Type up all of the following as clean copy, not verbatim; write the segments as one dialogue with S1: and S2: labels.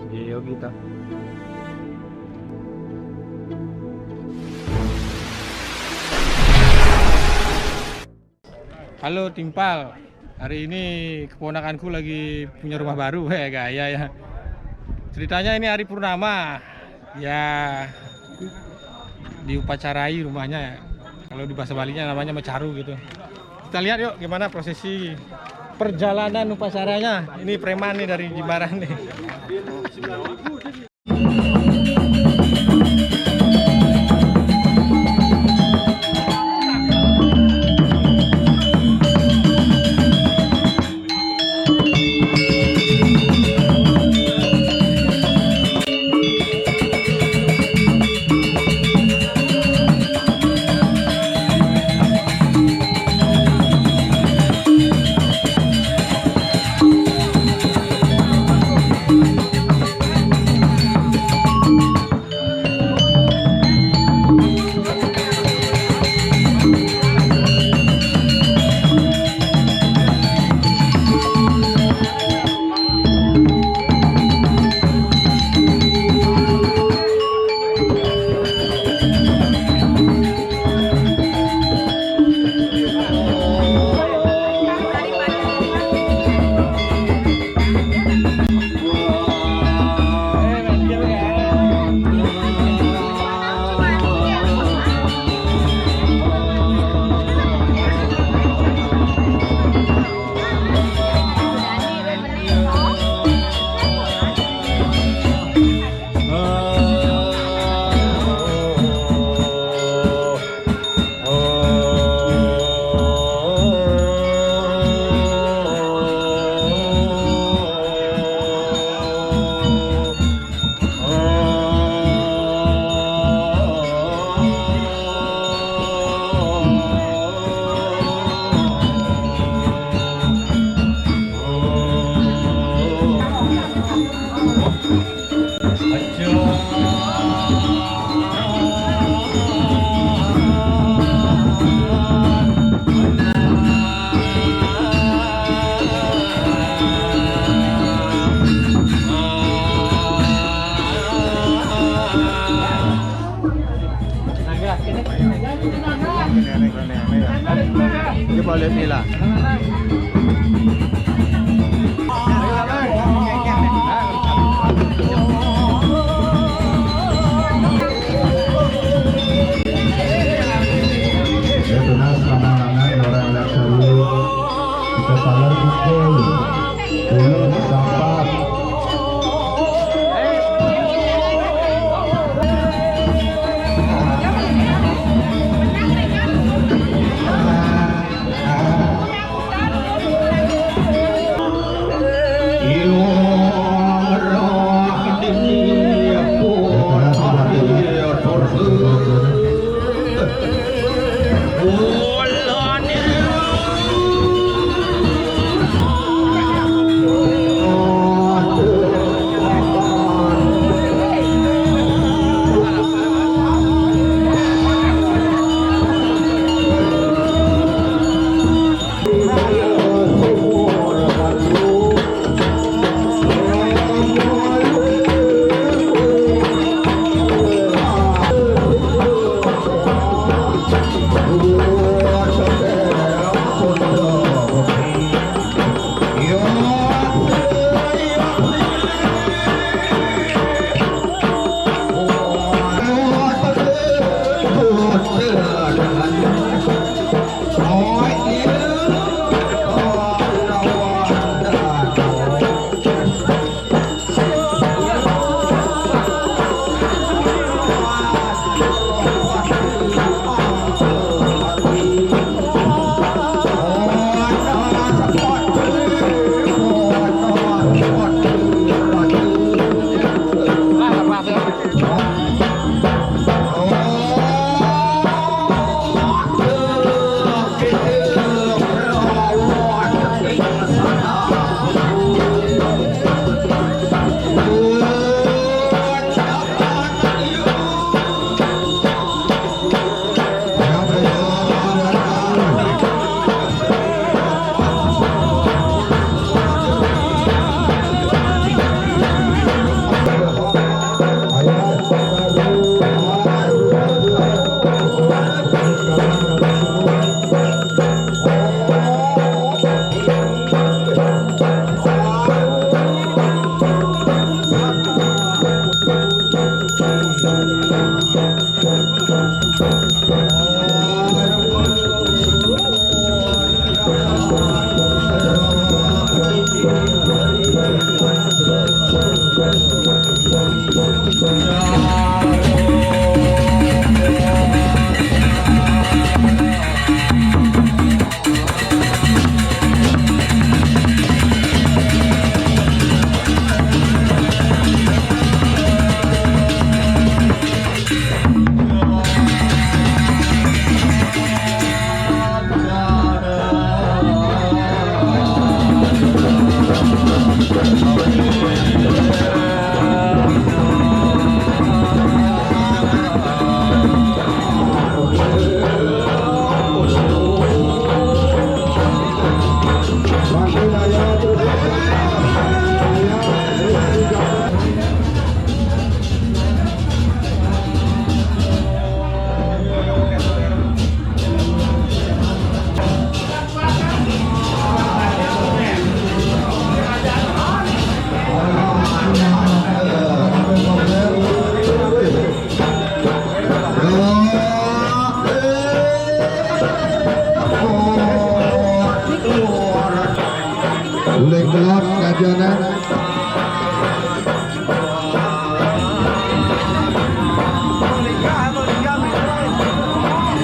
S1: Geo kita. Halo Timpal, hari ini keponakanku lagi punya rumah baru, gaya ya. Ceritanya ini hari purnama, ya diupacarai rumahnya ya. Kalau di bahasa Balinya namanya mecaru gitu. Kita lihat yuk gimana prosesi perjalanan upacaranya. Ini preman nih dari Jimbaran nih. Coba lihat nila.
S2: oleh kelab Kajanan.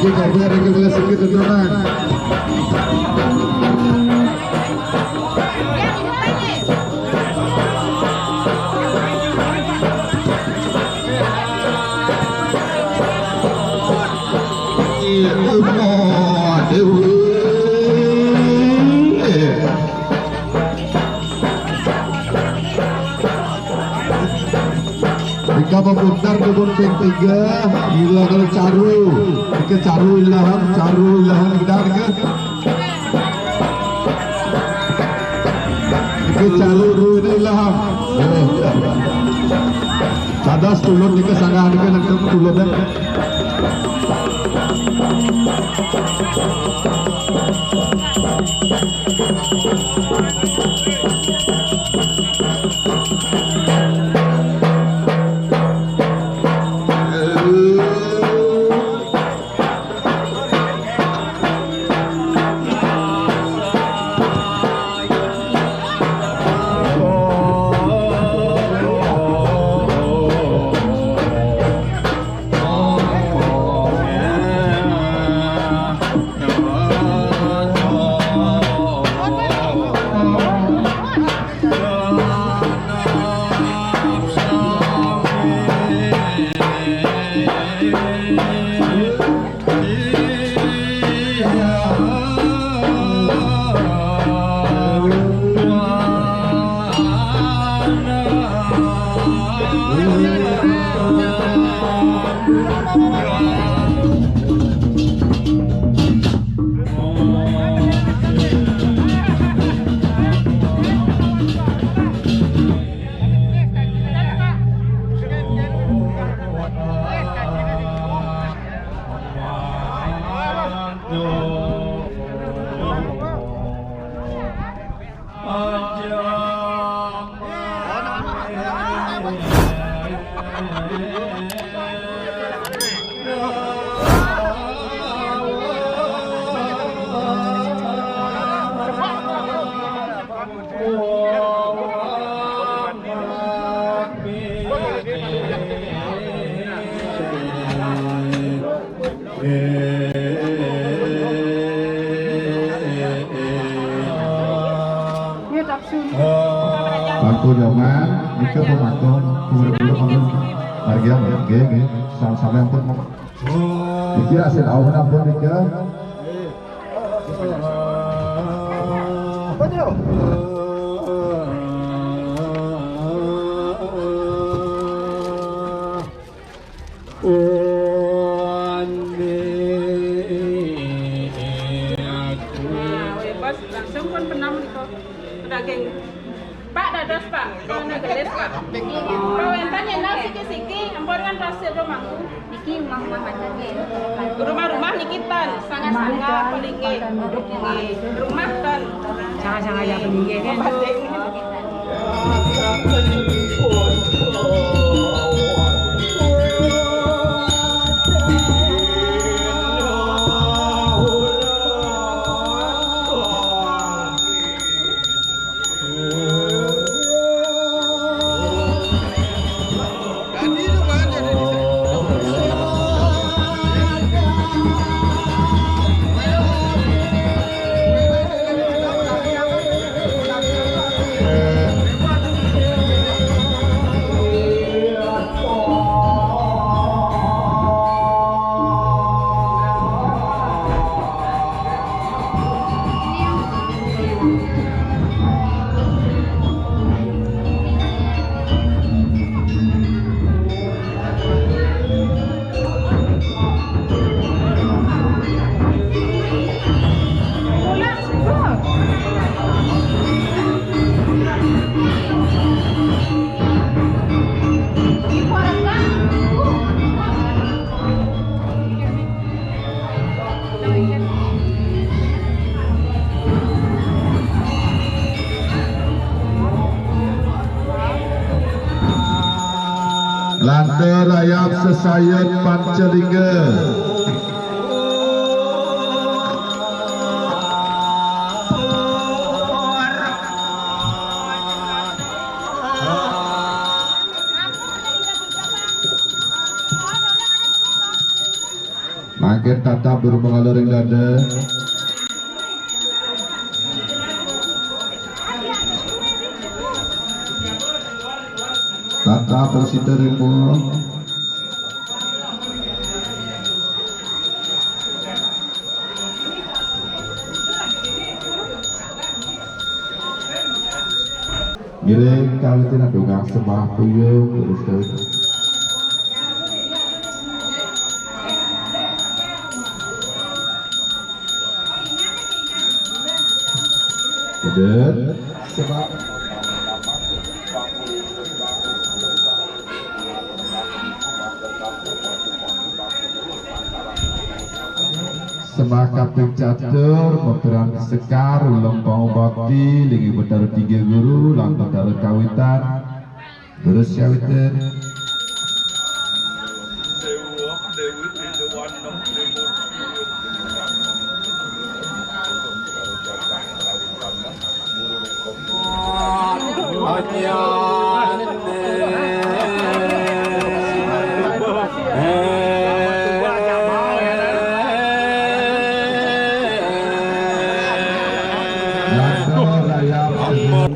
S2: Jika biar kita sedikit turunan. Jika memutar kebun peng 3 gila kalau caru jika caru ilham kita jika caru ruin ilham cadas tulun jika sangat jika nanti tulun dan Aku jangan jika pemakai kumpul-kumpul kamu bagian geng sama-sama yang pun pikir asyik awal pun pikir apa dia?
S3: Langsung pun pernah daging Pak dados Pak, kalau gelis Pak. Kalau yang tanya nasi siki, ampun kan pasir rumahku. Niki rumah mantannya. Rumah-rumah nikitan, sangat-sangat pelinggi. Rumah dan
S4: sangat-sangat yang pelinggi kan.
S2: Lantai Rayap Sesayat Pancalingga. tatap berumah loreng dada. Tatap presiden rembo. Giring kawitin adungang sembah puyuh terus terus. Bener. Sembah. Sembah kaping catur memperan sekar lempang bakti lingi betara tiga guru lang betara kawitan terus kawitan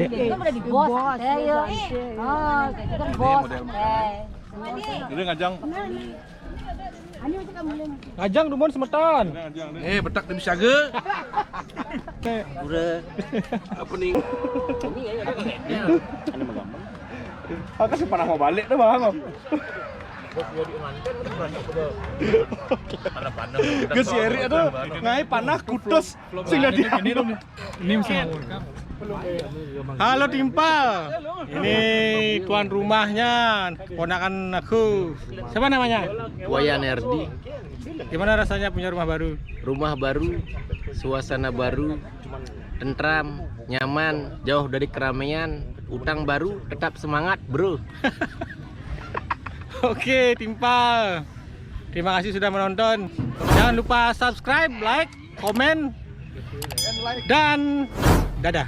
S4: Itu udah di bos. Ayo. Oh, itu kan bos.
S5: Ini ngajang.
S1: Ngajang dumon semeton.
S5: Betak di Misaga. Udah. Apa nih? Aku sih pernah mau balik tuh bang. Gus Yeri itu ngai panah kutus sehingga dia
S1: Ini halo Timpal. Ini tuan rumahnya, ponakan aku. Siapa namanya?
S6: Wayan Erdi.
S1: Gimana rasanya punya rumah baru?
S6: Rumah baru, suasana baru, tentram, nyaman, jauh dari keramaian, utang baru, tetap semangat bro.
S1: Oke, Timpal. Terima kasih sudah menonton. Jangan lupa subscribe, like, komen, dan dadah.